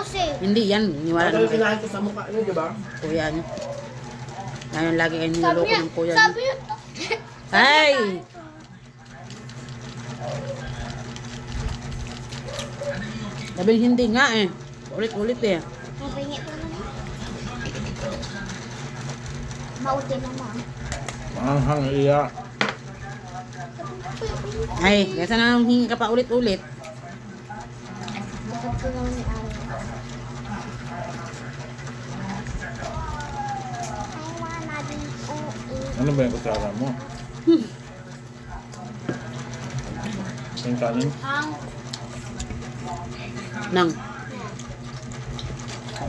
kasi. Hindi yan. Iniwala Ano naman. kinain ko sa mukha niyo, di ba? Kuya niyo. Ngayon lagi kayo niloloko ng kuya niyo. Sabi niya, Ay! Sabi hindi nga eh. Ulit-ulit eh. mabingi ko naman. Mauti naman. Manghang iya. Ay, kaysa na hingi ka pa ulit-ulit. Bakit ko naman ni Ari. I wanna be OA. Ano ba yung kutsara mo? Yung kanin? Ang Nang.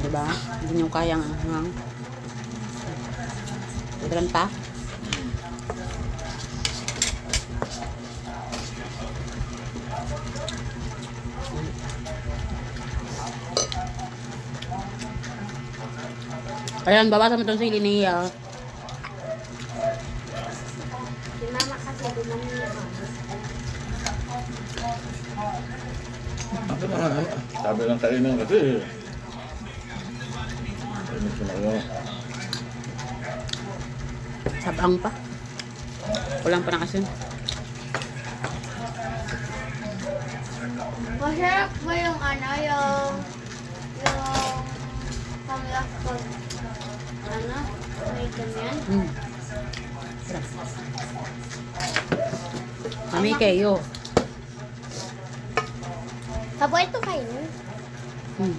Diba? Hindi nyo kayang hang. Pwede pa? Ayan, bawasan mo itong sili niya. si mama kasi dumami Ako na. Sabi lang kainin kasi. Kainin ko na yun. Sabang pa. Kulang pa na kasi. Masarap ba yung ano, yung pang-lakot, ano, may ganyan? Sarap. Mami kayo. Sabo ito kayo. Hmm.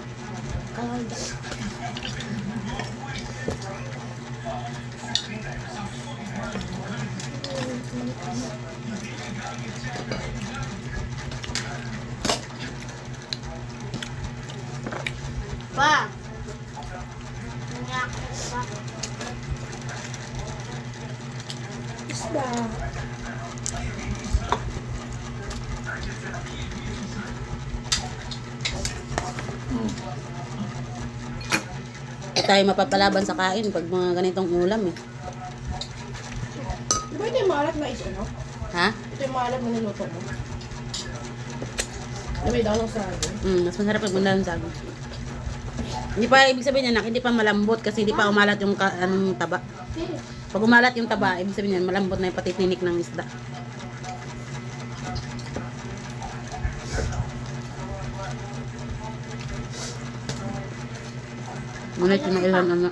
Kawal ba? Pa! Nangakit pa. Isda. Hindi tayo mapapalaban sa kain pag mga ganitong ulam eh. Di ba ito yung maalat na is ano? Ha? Ito yung maalat na niluto mo? Na may dalong sa akin. Mas masarap pag manda ng sago. Hindi pa ibig sabihin yan, hindi pa malambot kasi hindi pa umalat yung anong taba. Pag umalat yung taba, ibig sabihin yan, malambot na yung patitinik ng isda. Ngunit yung ilan ano.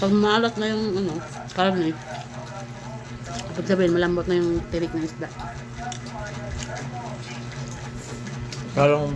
Pag maalat na yung ano, karne, ibig sabihin malambot na yung tinik ng isda. Parang